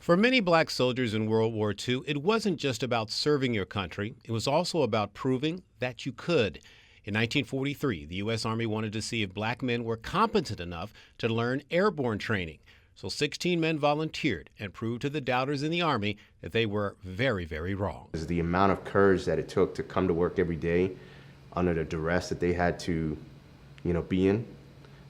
For many black soldiers in World War II, it wasn't just about serving your country, it was also about proving that you could. In 1943, the U.S. Army wanted to see if black men were competent enough to learn airborne training. So 16 men volunteered and proved to the doubters in the Army that they were very, very wrong. The amount of courage that it took to come to work every day under the duress that they had to, be in,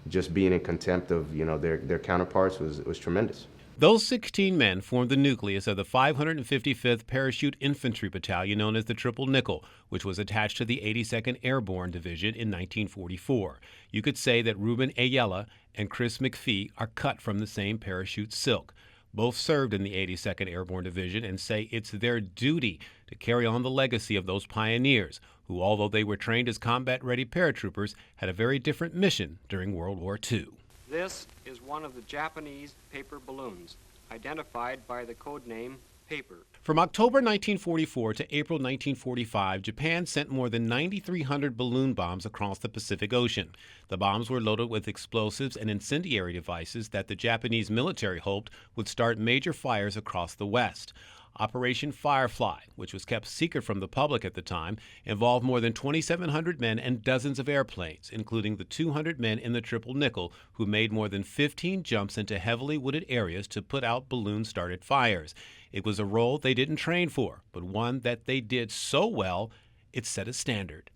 just being in contempt of, their counterparts was tremendous. Those 16 men formed the nucleus of the 555th Parachute Infantry Battalion known as the Triple Nickel, which was attached to the 82nd Airborne Division in 1944. You could say that Ruben Ayala and Chris McPhee are cut from the same parachute silk. Both served in the 82nd Airborne Division and say it's their duty to carry on the legacy of those pioneers who, although they were trained as combat-ready paratroopers, had a very different mission during World War II. This is one of the Japanese paper balloons, identified by the code name Paper. From October 1944 to April 1945, Japan sent more than 9,300 balloon bombs across the Pacific Ocean. The bombs were loaded with explosives and incendiary devices that the Japanese military hoped would start major fires across the West. Operation Firefly, which was kept secret from the public at the time, involved more than 2,700 men and dozens of airplanes, including the 200 men in the Triple Nickel who made more than 15 jumps into heavily wooded areas to put out balloon-started fires. It was a role they didn't train for, but one that they did so well, it set a standard.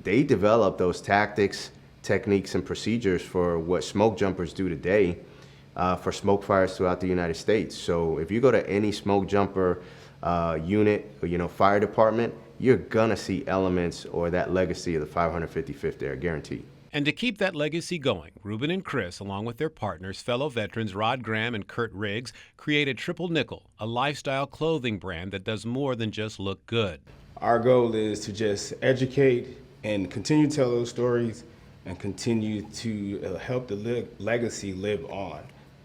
They developed those tactics, techniques, and procedures for what smoke jumpers do today. For smoke fires throughout the United States. So if you go to any smoke jumper unit or fire department, you're gonna see elements or that legacy of the 555th there, guaranteed. And to keep that legacy going, Ruben and Chris, along with their partners, fellow veterans Rod Graham and Kurt Riggs, created Triple Nickel, a lifestyle clothing brand that does more than just look good. Our goal is to just educate and continue to tell those stories and continue to help the legacy live on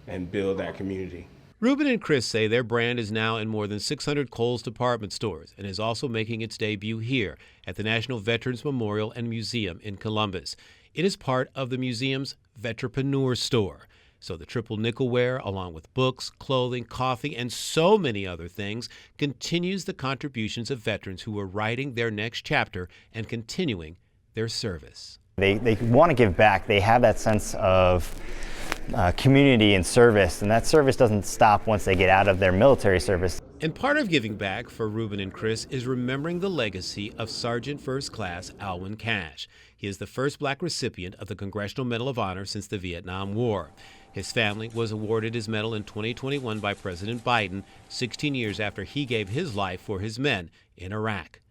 and build that community. Ruben and Chris say their brand is now in more than 600 Kohl's department stores and is also making its debut here at the National Veterans Memorial and Museum in Columbus. It is part of the museum's Vetrepreneur store. So the Triple Nickel wear, along with books, clothing, coffee, and so many other things, continues the contributions of veterans who are writing their next chapter and continuing their service. They want to give back. They have that sense of community and service, and that service doesn't stop once they get out of their military service. And part of giving back for Ruben and Chris is remembering the legacy of Sergeant First Class Alwyn Cash. He is the first black recipient of the Congressional Medal of Honor since the Vietnam War. His family was awarded his medal in 2021 by President Biden, 16 years after he gave his life for his men in Iraq.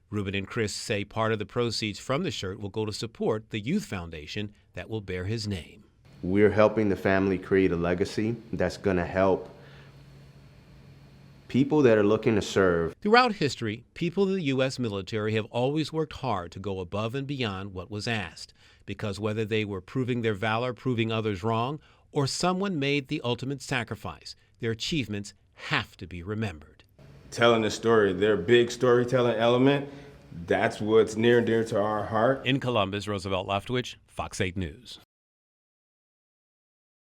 Ruben and Chris say part of the proceeds from the shirt will go to support the youth foundation that will bear his name. We're helping the family create a legacy that's going to help people that are looking to serve. Throughout history, people in the U.S. military have always worked hard to go above and beyond what was asked, because whether they were proving their valor, proving others wrong, or someone made the ultimate sacrifice, their achievements have to be remembered. Telling the story, their big storytelling element, that's what's near and dear to our heart. In Columbus, Roosevelt Leftwich, Fox 8 News.